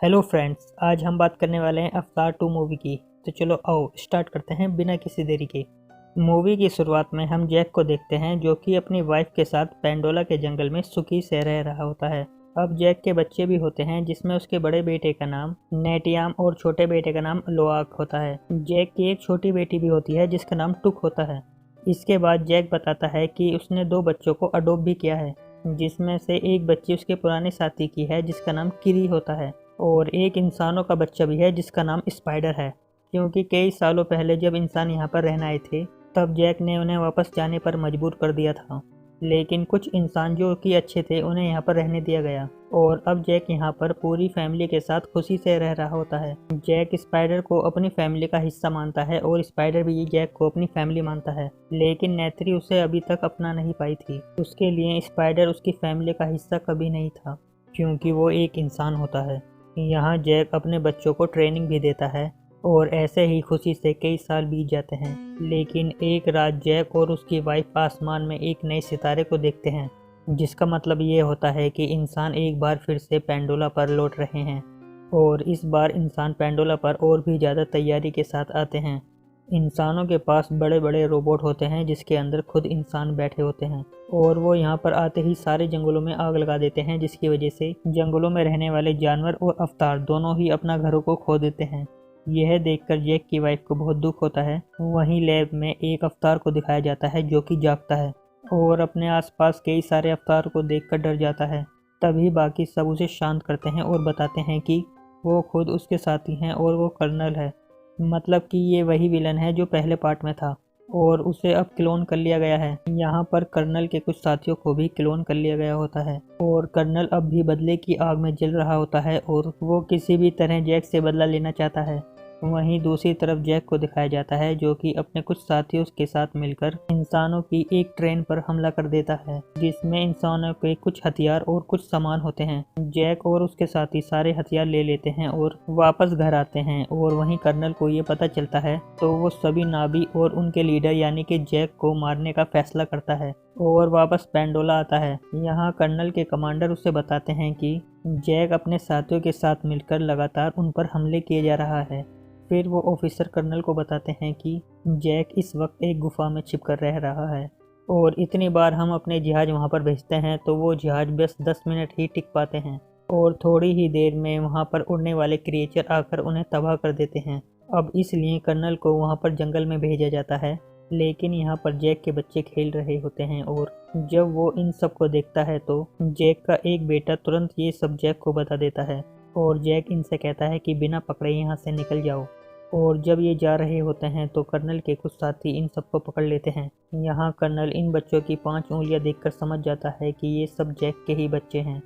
Hello friends, आज हम बात करने वाले हैं अवतार 2 मूवी की। तो चलो आओ स्टार्ट करते हैं बिना किसी देरी के। मूवी की शुरुआत में हम जैक को देखते हैं जो कि अपनी वाइफ के साथ पेंडोला के जंगल में सुखी से रह रहा होता है। अब जैक के बच्चे भी होते हैं जिसमें उसके बड़े बेटे का नाम नेटियाम और छोटे बेटे का नाम लोआक होता है। जैक की एक छोटी बेटी भी होती है जिसका नाम टुक होता है। इसके बाद जैक बताता है कि उसने 2 बच्चों को अडॉप्ट भी किया है, जिसमें से एक बच्ची उसके पुराने साथी की है जिसका नाम किरी होता है, और एक इंसानों का बच्चा भी है जिसका नाम स्पाइडर है। क्योंकि कई सालों पहले जब इंसान यहाँ पर रहने आए थे तब जैक ने उन्हें वापस जाने पर मजबूर कर दिया था, लेकिन कुछ इंसान जो कि अच्छे थे उन्हें यहाँ पर रहने दिया गया और अब जैक यहाँ पर पूरी फैमिली के साथ खुशी से रह रहा होता है। जैक स्पाइडर को अपनी फैमिली का हिस्सा मानता है और स्पाइडर भी जैक को अपनी फैमिली मानता है, लेकिन नेत्री उसे अभी तक अपना नहीं पाई थी। उसके लिए स्पाइडर उसकी फैमिली का हिस्सा कभी नहीं था क्योंकि वो एक इंसान होता है। यहाँ जैक अपने बच्चों को ट्रेनिंग भी देता है और ऐसे ही खुशी से कई साल बीत जाते हैं। लेकिन एक रात जैक और उसकी वाइफ आसमान में एक नए सितारे को देखते हैं, जिसका मतलब ये होता है कि इंसान एक बार फिर से पेंडोला पर लौट रहे हैं और इस बार इंसान पेंडोला पर और भी ज़्यादा तैयारी के साथ आते हैं। इंसानों के पास बड़े बड़े रोबोट होते हैं जिसके अंदर खुद इंसान बैठे होते हैं और वो यहाँ पर आते ही सारे जंगलों में आग लगा देते हैं, जिसकी वजह से जंगलों में रहने वाले जानवर और अवतार दोनों ही अपना घरों को खो देते हैं। यह देखकर जैक की वाइफ को बहुत दुख होता है। वहीं लैब में एक अवतार को दिखाया जाता है जो कि जागता है और अपने आसपास कई सारे अवतार को देखकर डर जाता है। तभी बाकी सब उसे शांत करते हैं और बताते हैं कि वो खुद उसके साथी हैं और वो कर्नल है, मतलब कि ये वही विलन है जो पहले पार्ट में था और उसे अब क्लोन कर लिया गया है। यहाँ पर कर्नल के कुछ साथियों को भी क्लोन कर लिया गया होता है और कर्नल अब भी बदले की आग में जल रहा होता है और वो किसी भी तरह जैक से बदला लेना चाहता है। वहीं दूसरी तरफ जैक को दिखाया जाता है जो कि अपने कुछ साथियों के साथ मिलकर इंसानों की एक ट्रेन पर हमला कर देता है, जिसमें इंसानों के कुछ हथियार और कुछ सामान होते हैं। जैक और उसके साथी सारे हथियार ले लेते हैं और वापस घर आते हैं और वहीं कर्नल को ये पता चलता है तो वो सभी नाबी और उनके लीडर यानी कि जैक को मारने का फैसला करता है और वापस पेंडोला आता है। यहाँ कर्नल के कमांडर उसे बताते हैं कि जैक अपने साथियों के साथ मिलकर लगातार उन पर हमले किए जा रहा है। फिर वो ऑफिसर कर्नल को बताते हैं कि जैक इस वक्त एक गुफा में छिपकर रह रहा है और इतनी बार हम अपने जहाज वहाँ पर भेजते हैं तो वो जहाज बस 10 मिनट ही टिक पाते हैं और थोड़ी ही देर में वहाँ पर उड़ने वाले क्रिएचर आकर उन्हें तबाह कर देते हैं। अब इसलिए कर्नल को वहाँ पर जंगल में भेजा जाता है, लेकिन यहाँ पर जैक के बच्चे खेल रहे होते हैं और जब वो इन सब को देखता है तो जैक का एक बेटा तुरंत ये सब जैक को बता देता है और जैक इनसे कहता है कि बिना पकड़े यहाँ से निकल जाओ। और जब ये जा रहे होते हैं तो कर्नल के कुछ साथी इन सबको पकड़ लेते हैं। यहाँ कर्नल इन बच्चों की 5 उंगलियां देखकर समझ जाता है कि ये सब जैक के ही बच्चे हैं।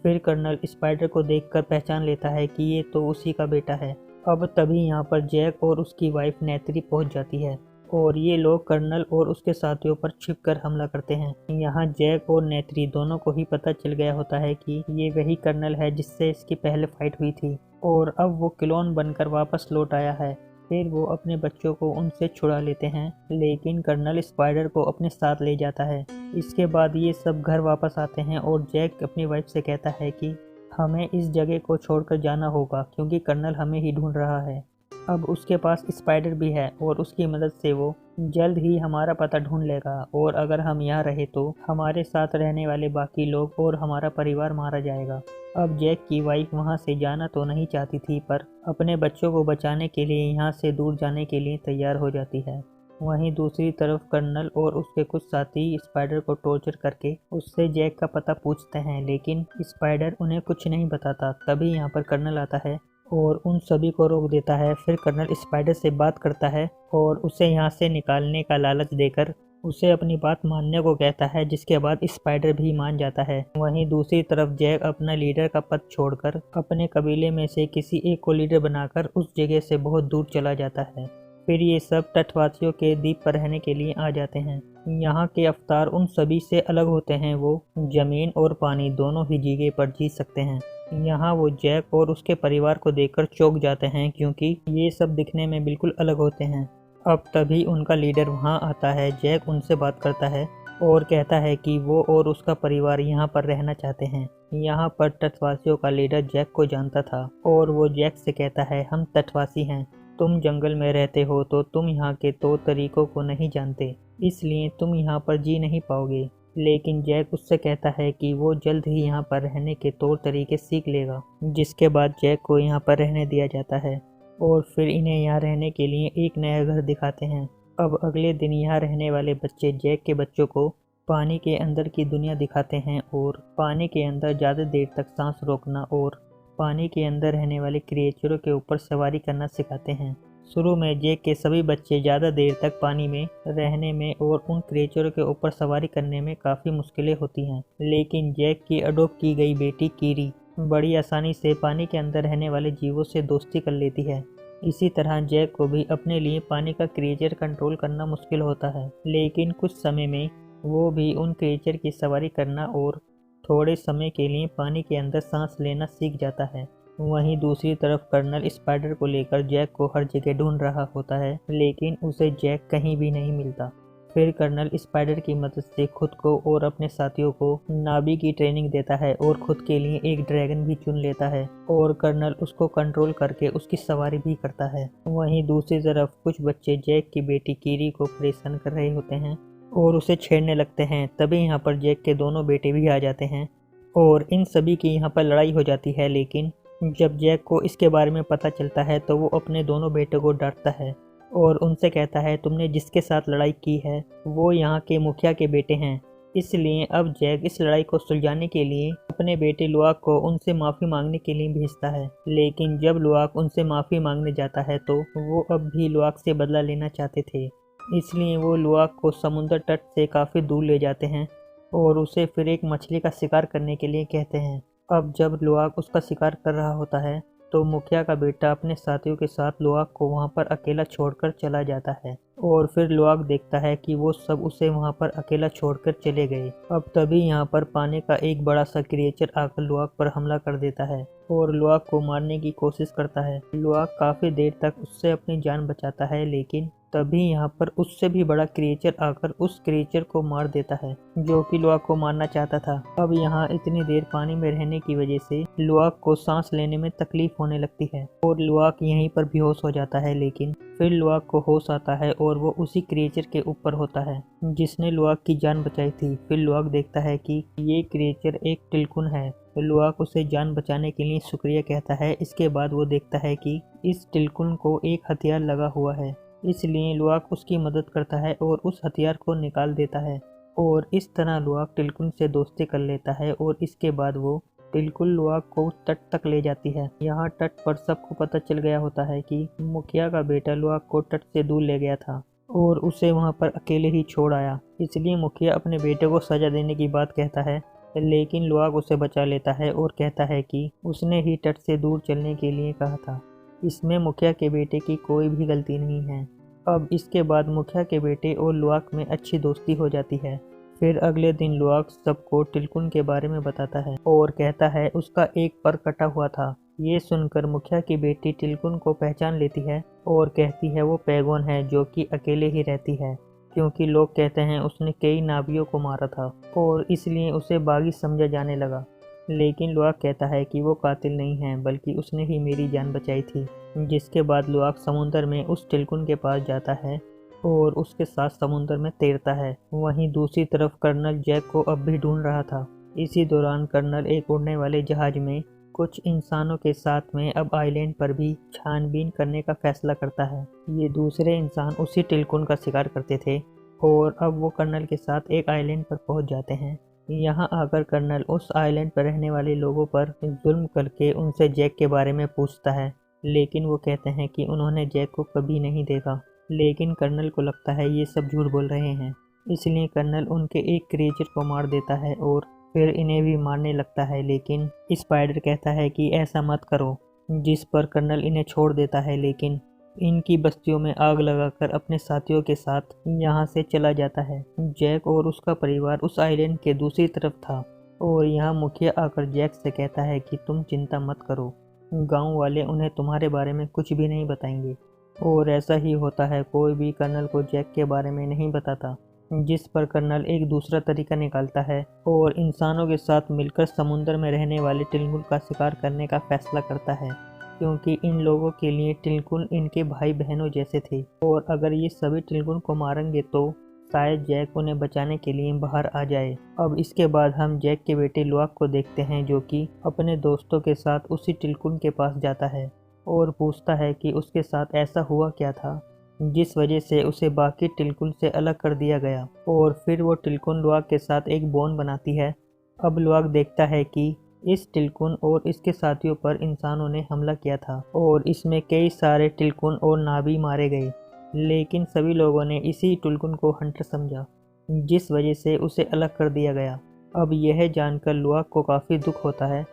फिर कर्नल स्पाइडर को देखकर पहचान लेता है कि ये तो उसी का बेटा है। अब तभी यहाँ पर जैक और उसकी वाइफ नेत्री पहुँच जाती है और ये लोग कर्नल और उसके साथियों पर छिपकर हमला करते हैं। यहाँ जैक और नेत्री दोनों को ही पता चल गया होता है कि ये वही कर्नल है जिससे इसकी पहले फाइट हुई थी और अब वो क्लोन बनकर वापस लौट आया है। फिर वो अपने बच्चों को उनसे छुड़ा लेते हैं, लेकिन कर्नल स्पाइडर को अपने साथ ले जाता है। इसके बाद ये सब घर वापस आते हैं और जैक अपनी वाइफ से कहता है कि हमें इस जगह को छोड़कर जाना होगा क्योंकि कर्नल हमें ही ढूंढ रहा है। अब उसके पास स्पाइडर भी है और उसकी मदद से वो जल्द ही हमारा पता ढूंढ लेगा और अगर हम यहाँ रहे तो हमारे साथ रहने वाले बाकी लोग और हमारा परिवार मारा जाएगा। अब जैक की वाइफ वहाँ से जाना तो नहीं चाहती थी, पर अपने बच्चों को बचाने के लिए यहाँ से दूर जाने के लिए तैयार हो जाती है। वहीं दूसरी तरफ कर्नल और उसके कुछ साथी स्पाइडर को टॉर्चर करके उससे जैक का पता पूछते हैं, लेकिन स्पाइडर उन्हें कुछ नहीं बताता। तभी यहाँ पर कर्नल आता है और उन सभी को रोक देता है। फिर कर्नल स्पाइडर से बात करता है और उसे यहाँ से निकालने का लालच देकर उसे अपनी बात मानने को कहता है, जिसके बाद स्पाइडर भी मान जाता है। वहीं दूसरी तरफ जैक अपना लीडर का पद छोड़कर अपने कबीले में से किसी एक को लीडर बनाकर उस जगह से बहुत दूर चला जाता है। फिर ये सब तटवासियों के द्वीप पर रहने के लिए आ जाते हैं। यहाँ के अवतार उन सभी से अलग होते हैं, वो जमीन और पानी दोनों ही जगह पर जी सकते हैं। यहाँ वो जैक और उसके परिवार को देखकर चौंक जाते हैं क्योंकि ये सब दिखने में बिल्कुल अलग होते हैं। अब तभी उनका लीडर वहाँ आता है। जैक उनसे बात करता है और कहता है कि वो और उसका परिवार यहाँ पर रहना चाहते हैं यहाँ पर तटवासियों का लीडर जैक को जानता था और वो जैक से कहता है, हम तटवासी हैं, तुम जंगल में रहते हो तो तुम यहाँ के तौर तरीकों को नहीं जानते, इसलिए तुम यहाँ पर जी नहीं पाओगे। लेकिन जैक उससे कहता है कि वो जल्द ही यहाँ पर रहने के तौर तरीके सीख लेगा, जिसके बाद जैक को यहाँ पर रहने दिया जाता है और फिर इन्हें यहाँ रहने के लिए एक नया घर दिखाते हैं। अब अगले दिन यहाँ रहने वाले बच्चे जैक के बच्चों को पानी के अंदर की दुनिया दिखाते हैं और पानी के अंदर ज़्यादा देर तक सांस रोकना और पानी के अंदर रहने वाले क्रिएचरों के ऊपर सवारी करना सिखाते हैं। शुरू में जैक के सभी बच्चे ज़्यादा देर तक पानी में रहने में और उन क्रिएचरों के ऊपर सवारी करने में काफ़ी मुश्किलें होती हैं, लेकिन जैक की अडॉप्ट की गई बेटी कीरी बड़ी आसानी से पानी के अंदर रहने वाले जीवों से दोस्ती कर लेती है। इसी तरह जैक को भी अपने लिए पानी का क्रिएचर कंट्रोल करना मुश्किल होता है, लेकिन कुछ समय में वो भी उन क्रिएचर की सवारी करना और थोड़े समय के लिए पानी के अंदर सांस लेना सीख जाता है। वहीं दूसरी तरफ कर्नल स्पाइडर को लेकर जैक को हर जगह ढूंढ रहा होता है, लेकिन उसे जैक कहीं भी नहीं मिलता। फिर कर्नल स्पाइडर की मदद से खुद को और अपने साथियों को नावी की ट्रेनिंग देता है और खुद के लिए एक ड्रैगन भी चुन लेता है और कर्नल उसको कंट्रोल करके उसकी सवारी भी करता है। वहीं दूसरी तरफ कुछ बच्चे जैक की बेटी कीरी को परेशान कर रहे होते हैं और उसे छेड़ने लगते हैं। तभी यहाँ पर जैक के दोनों बेटे भी आ जाते हैं और इन सभी की यहाँ पर लड़ाई हो जाती है। लेकिन जब जैक को इसके बारे में पता चलता है तो वो अपने दोनों बेटों को डांटता है और उनसे कहता है, तुमने जिसके साथ लड़ाई की है वो यहाँ के मुखिया के बेटे हैं। इसलिए अब जैक इस लड़ाई को सुलझाने के लिए अपने बेटे लुआक को उनसे माफ़ी मांगने के लिए भेजता है। लेकिन जब लुआक उनसे माफ़ी मांगने जाता है तो वो अब भी लुआक से बदला लेना चाहते थे, इसलिए वो लुआक को समुद्र तट से काफ़ी दूर ले जाते हैं और उसे फिर एक मछली का शिकार करने के लिए कहते हैं। अब जब लुआक उसका शिकार कर रहा होता है तो मुखिया का बेटा अपने साथियों के साथ लुआक को वहाँ पर अकेला छोड़कर चला जाता है और फिर लुआक देखता है कि वो सब उसे वहाँ पर अकेला छोड़कर चले गए। अब तभी यहाँ पर पानी का एक बड़ा सा क्रिएचर आकर लुआक पर हमला कर देता है और लुआक को मारने की कोशिश करता है। लुआक काफ़ी देर तक उससे अपनी जान बचाता है, लेकिन तभी यहाँ पर उससे भी बड़ा क्रिएचर आकर उस क्रिएचर को मार देता है जो कि लुआक को मारना चाहता था। अब यहाँ इतनी देर पानी में रहने की वजह से लुआक को सांस लेने में तकलीफ होने लगती है और लुआक यहीं पर बेहोश हो जाता है। लेकिन फिर लुआक को होश आता है और वो उसी क्रिएचर के ऊपर होता है जिसने लुआक की जान बचाई थी। फिर लुआक देखता है कि ये क्रिएचर एक टिल्कुन है। लुआक उसे जान बचाने के लिए शुक्रिया कहता है। इसके बाद वो देखता है कि इस टिल्कुन को एक हथियार लगा हुआ है, इसलिए लुआक उसकी मदद करता है और उस हथियार को निकाल देता है और इस तरह लुआक टिल्कुन से दोस्ती कर लेता है और इसके बाद वो टिल्कुन लुआक को तट तक ले जाती है। यहाँ तट पर सबको पता चल गया होता है कि मुखिया का बेटा लुआक को तट से दूर ले गया था और उसे वहाँ पर अकेले ही छोड़ आया, इसलिए मुखिया अपने बेटे को सजा देने की बात कहता है। लेकिन लुआक उसे बचा लेता है और कहता है कि उसने ही तट से दूर चलने के लिए कहा था, इसमें मुखिया के बेटे की कोई भी गलती नहीं है। अब इसके बाद मुखिया के बेटे और लुआक में अच्छी दोस्ती हो जाती है। फिर अगले दिन लुआक सबको टिल्कुन के बारे में बताता है और कहता है उसका एक पर कटा हुआ था। ये सुनकर मुखिया की बेटी टिल्कुन को पहचान लेती है और कहती है वो पैगोन है जो कि अकेले ही रहती है, क्योंकि लोग कहते हैं उसने कई नावियों को मारा था और इसलिए उसे बागी समझा जाने लगा। लेकिन लुआक कहता है कि वो कातिल नहीं है, बल्कि उसने ही मेरी जान बचाई थी। जिसके बाद लुआक समुंदर में उस टिल्कुन के पास जाता है और उसके साथ समुंदर में तैरता है। वहीं दूसरी तरफ कर्नल जैक को अब भी ढूंढ रहा था। इसी दौरान कर्नल एक उड़ने वाले जहाज में कुछ इंसानों के साथ में अब आइलैंड पर भी छानबीन करने का फैसला करता है। ये दूसरे इंसान उसी टिल्कुन का शिकार करते थे और अब वो कर्नल के साथ एक आइलैंड पर पहुंच जाते हैं। यहाँ आकर कर्नल उस आइलैंड पर रहने वाले लोगों पर जुल्म करके उनसे जैक के बारे में पूछता है, लेकिन वो कहते हैं कि उन्होंने जैक को कभी नहीं देखा। लेकिन कर्नल को लगता है ये सब झूठ बोल रहे हैं, इसलिए कर्नल उनके एक क्रिएचर को मार देता है और फिर इन्हें भी मारने लगता है। लेकिन स्पाइडर कहता है कि ऐसा मत करो, जिस पर कर्नल इन्हें छोड़ देता है, लेकिन इनकी बस्तियों में आग लगाकर अपने साथियों के साथ यहाँ से चला जाता है। जैक और उसका परिवार उस आइलैंड के दूसरी तरफ था और यहाँ मुखिया आकर जैक से कहता है कि तुम चिंता मत करो, गांव वाले उन्हें तुम्हारे बारे में कुछ भी नहीं बताएंगे। और ऐसा ही होता है, कोई भी कर्नल को जैक के बारे में नहीं बताता। लेकिन स्पाइडर कहता है कि जिस पर कर्नल एक दूसरा तरीका निकालता है और इंसानों के साथ मिलकर समुद्र में रहने वाले टिलकुल का शिकार करने का फैसला करता है, क्योंकि इन लोगों के लिए टिलकुल इनके भाई बहनों जैसे थे और अगर ये सभी टिलकुल को मारेंगे तो शायद जैक उन्हें बचाने के लिए बाहर आ जाए। अब इसके बाद हम जैक के बेटे लुआक को देखते हैं, जो कि अपने दोस्तों के साथ उसी टिलकुल के पास जाता है और पूछता है कि उसके साथ ऐसा हुआ क्या था जिस वजह से उसे बाकी टिलकुल से अलग कर दिया गया। और फिर वो टिलकुल लुआक के साथ एक बॉन्ड बनाती है। अब लुआक देखता है कि इस टिलकुल और इसके साथियों पर इंसानों ने हमला किया था और इसमें कई सारे टिलकुल और नाभी मारे गए, लेकिन सभी लोगों ने इसी टिलकुल को हंटर समझा, जिस वजह से उसे अलग कर दिया गया। अब यह जानकर लुआक को काफ़ी दुख होता है।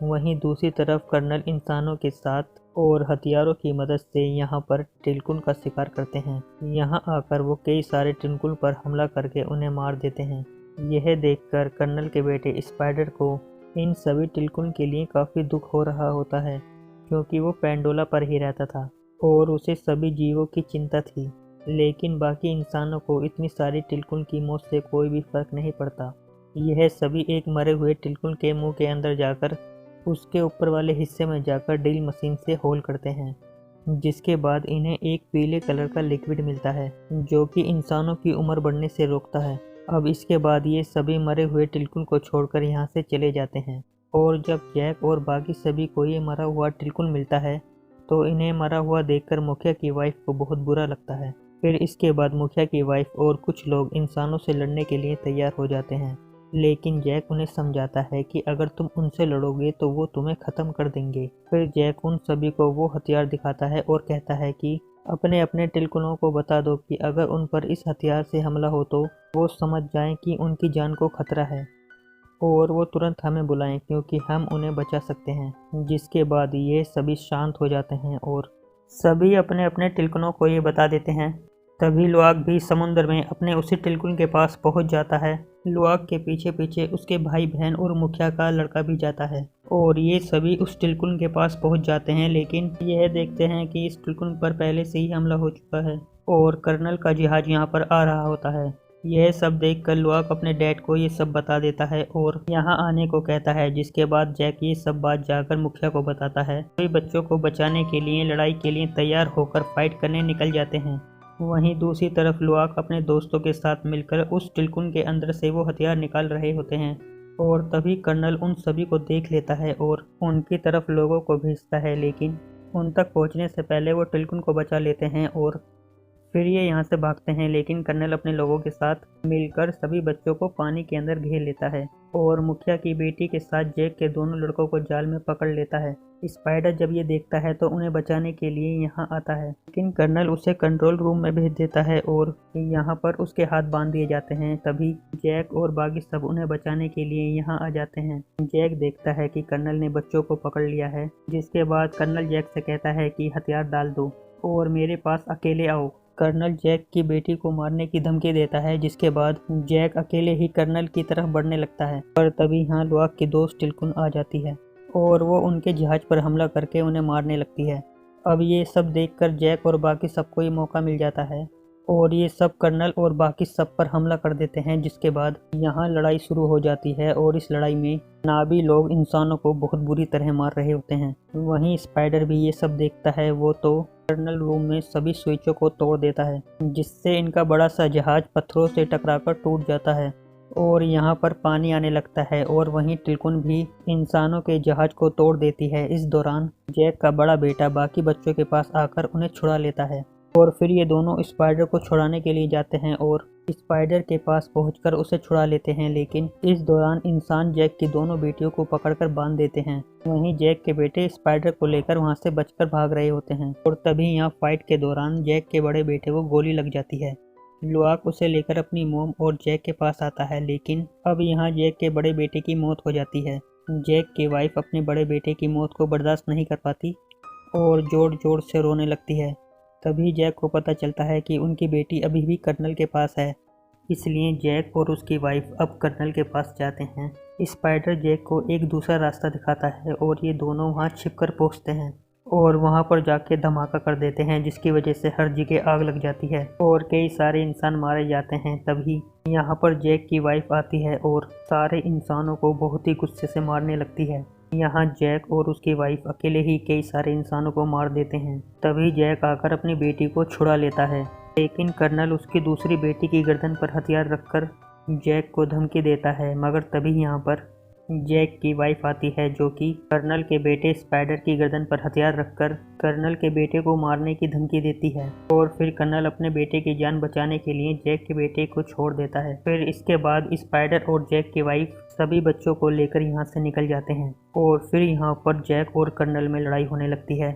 वहीं दूसरी तरफ कर्नल इंसानों के साथ और हथियारों की मदद से यहाँ पर टिलकुल का शिकार करते हैं। यहाँ आकर वो कई सारे टिलकुल पर हमला करके उन्हें मार देते हैं। यह देखकर कर्नल के बेटे स्पाइडर को इन सभी टिलकुल के लिए काफ़ी दुख हो रहा होता है, क्योंकि वो पेंडोला पर ही रहता था और उसे सभी जीवों की चिंता थी। लेकिन बाकी इंसानों को इतनी सारी टिलकुल की मौत से कोई भी फर्क नहीं पड़ता। यह सभी एक मरे हुए टिलकुल के मुंह के अंदर जाकर उसके ऊपर वाले हिस्से में जाकर ड्रिल मशीन से होल करते हैं, जिसके बाद इन्हें एक पीले कलर का लिक्विड मिलता है जो कि इंसानों की उम्र बढ़ने से रोकता है। अब इसके बाद ये सभी मरे हुए टिलकुल को छोड़कर यहाँ से चले जाते हैं और जब जैक और बाकी सभी को ये मरा हुआ टिलकुल मिलता है तो इन्हें मरा हुआ देखकर मुखिया की वाइफ को बहुत बुरा लगता है। फिर इसके बाद मुखिया की वाइफ और कुछ लोग इंसानों से लड़ने के लिए तैयार हो जाते हैं, लेकिन जैक उन्हें समझाता है कि अगर तुम उनसे लड़ोगे तो वो तुम्हें ख़त्म कर देंगे। फिर जैक उन सभी को वो हथियार दिखाता है और कहता है कि अपने अपने टिलकुलों को बता दो कि अगर उन पर इस हथियार से हमला हो तो वो समझ जाएं कि उनकी जान को खतरा है और वो तुरंत हमें बुलाएं, क्योंकि हम उन्हें बचा सकते हैं। जिसके बाद ये सभी शांत हो जाते हैं और सभी अपने अपने टिलकुलों को ये बता देते हैं। तभी लुआक भी समुद्र में अपने उसी टिलकुल के पास पहुंच जाता है। लुआक के पीछे पीछे उसके भाई बहन और मुखिया का लड़का भी जाता है और ये सभी उस टिलकुल के पास पहुंच जाते हैं, लेकिन यह देखते हैं कि इस टिलकुल पर पहले से ही हमला हो चुका है और कर्नल का जहाज यहाँ पर आ रहा होता है। यह सब देखकर लुआक अपने डैड को ये सब बता देता है और यहाँ आने को कहता है, जिसके बाद जैक ये सब बात जाकर मुखिया को बताता है। सभी बच्चों को बचाने के लिए लड़ाई के लिए तैयार होकर फाइट करने निकल जाते हैं। वहीं दूसरी तरफ लुआक अपने दोस्तों के साथ मिलकर उस टिलकुल के अंदर से वो हथियार निकाल रहे होते हैं और तभी कर्नल उन सभी को देख लेता है और उनकी तरफ लोगों को भेजता है, लेकिन उन तक पहुंचने से पहले वो टिलकुल को बचा लेते हैं और फिर ये यहाँ से भागते हैं। लेकिन कर्नल अपने लोगों के साथ मिलकर सभी बच्चों को पानी के अंदर घेर लेता है और मुखिया की बेटी के साथ जैक के दोनों लड़कों को जाल में पकड़ लेता है। स्पाइडर जब ये देखता है तो उन्हें बचाने के लिए यहाँ आता है, लेकिन कर्नल उसे कंट्रोल रूम में भेज देता है और यहाँ पर उसके हाथ बांध दिए जाते हैं। तभी जैक और बाकी सब उन्हें बचाने के लिए यहाँ आ जाते हैं। जैक देखता है कि कर्नल ने बच्चों को पकड़ लिया है, जिसके बाद कर्नल जैक से कहता है कि हथियार डाल दो और मेरे पास अकेले आओ। कर्नल जैक की बेटी को मारने की धमकी देता है, जिसके बाद जैक अकेले ही कर्नल की तरफ बढ़ने लगता है। पर तभी यहाँ लुआक की दोस्त टिलकुल आ जाती है और वो उनके जहाज पर हमला करके उन्हें मारने लगती है। अब ये सब देखकर जैक और बाकी सबको ये मौका मिल जाता है और ये सब कर्नल और बाकी सब पर हमला कर देते हैं, जिसके बाद यहाँ लड़ाई शुरू हो जाती है और इस लड़ाई में नाभी लोग इंसानों को बहुत बुरी तरह मार रहे होते हैं। वहीं स्पाइडर भी ये सब देखता है। वो तो कर्नल रूम में सभी स्विचों को तोड़ देता है, जिससे इनका बड़ा सा जहाज पत्थरों से टकराकर टूट जाता है और यहाँ पर पानी आने लगता है और वहीं टिलकुल भी इंसानों के जहाज को तोड़ देती है। इस दौरान जैक का बड़ा बेटा बाकी बच्चों के पास आकर उन्हें छुड़ा लेता है और फिर ये दोनों स्पाइडर को छुड़ाने के लिए जाते हैं और स्पाइडर के पास पहुंचकर उसे छुड़ा लेते हैं, लेकिन इस दौरान इंसान जैक की दोनों बेटियों को पकड़कर बांध देते हैं। वहीं जैक के बेटे स्पाइडर को लेकर वहां से बचकर भाग रहे होते हैं और तभी यहाँ फाइट के दौरान जैक के बड़े बेटे को गोली लग जाती है। लुआक उसे लेकर अपनी मोम और जैक के पास आता है, लेकिन अब यहाँ जैक के बड़े बेटे की मौत हो जाती है। जैक की वाइफ अपने बड़े बेटे की मौत को बर्दाश्त नहीं कर पाती और जोर जोर से रोने लगती है। तभी जैक को पता चलता है कि उनकी बेटी अभी भी कर्नल के पास है, इसलिए जैक और उसकी वाइफ अब कर्नल के पास जाते हैं। स्पाइडर जैक को एक दूसरा रास्ता दिखाता है और ये दोनों वहाँ छिपकर पहुँचते हैं। और वहां पर जाके धमाका कर देते हैं, जिसकी वजह से हर जगह आग लग जाती है और कई सारे इंसान मारे जाते हैं। तभी यहाँ पर जैक की वाइफ आती है और सारे इंसानों को बहुत ही गुस्से से मारने लगती है। यहाँ जैक और उसकी वाइफ अकेले ही कई सारे इंसानों को मार देते हैं। तभी जैक आकर अपनी बेटी को छुड़ा लेता है, लेकिन कर्नल उसकी दूसरी बेटी की गर्दन पर हथियार रखकर जैक को धमकी देता है। मगर तभी यहाँ पर जैक की वाइफ आती है, जो कि कर्नल के बेटे स्पाइडर की गर्दन पर हथियार रखकर कर्नल के बेटे को मारने की धमकी देती है। और फिर कर्नल अपने बेटे की जान बचाने के लिए जैक के बेटे को छोड़ देता है। फिर इसके बाद स्पाइडर और जैक की वाइफ सभी बच्चों को लेकर यहाँ से निकल जाते हैं और फिर यहाँ पर जैक और कर्नल में लड़ाई होने लगती है,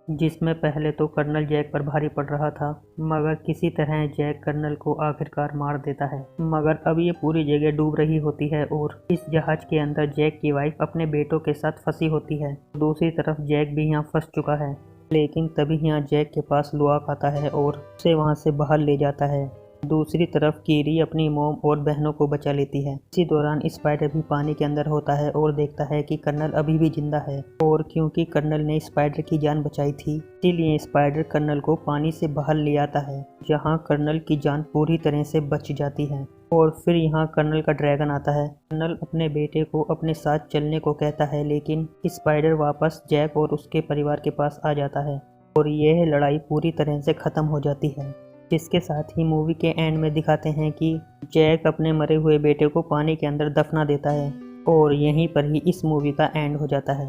जिसमें पहले तो कर्नल जैक पर भारी पड़ रहा था, मगर किसी तरह जैक कर्नल को आखिरकार मार देता है। मगर अब ये पूरी जगह डूब रही होती है और इस जहाज के अंदर जैक की वाइफ अपने बेटों के साथ फंसी होती है। दूसरी तरफ जैक भी यहाँ फंस चुका है, लेकिन तभी यहाँ जैक के पास लुआक आता है और उसे वहाँ से बाहर ले जाता है। दूसरी तरफ कीरी अपनी मोम और बहनों को बचा लेती है। इसी दौरान स्पाइडर भी पानी के अंदर होता है और देखता है कि कर्नल अभी भी जिंदा है, और क्योंकि कर्नल ने स्पाइडर की जान बचाई थी, इसीलिए स्पाइडर कर्नल को पानी से बाहर ले आता है, जहां कर्नल की जान पूरी तरह से बच जाती है। और फिर यहाँ कर्नल का ड्रैगन आता है। कर्नल अपने बेटे को अपने साथ चलने को कहता है, लेकिन स्पाइडर वापस जैक और उसके परिवार के पास आ जाता है और यह लड़ाई पूरी तरह से खत्म हो जाती है। जिसके साथ ही मूवी के एंड में दिखाते हैं कि जैक अपने मरे हुए बेटे को पानी के अंदर दफना देता है और यहीं पर ही इस मूवी का एंड हो जाता है।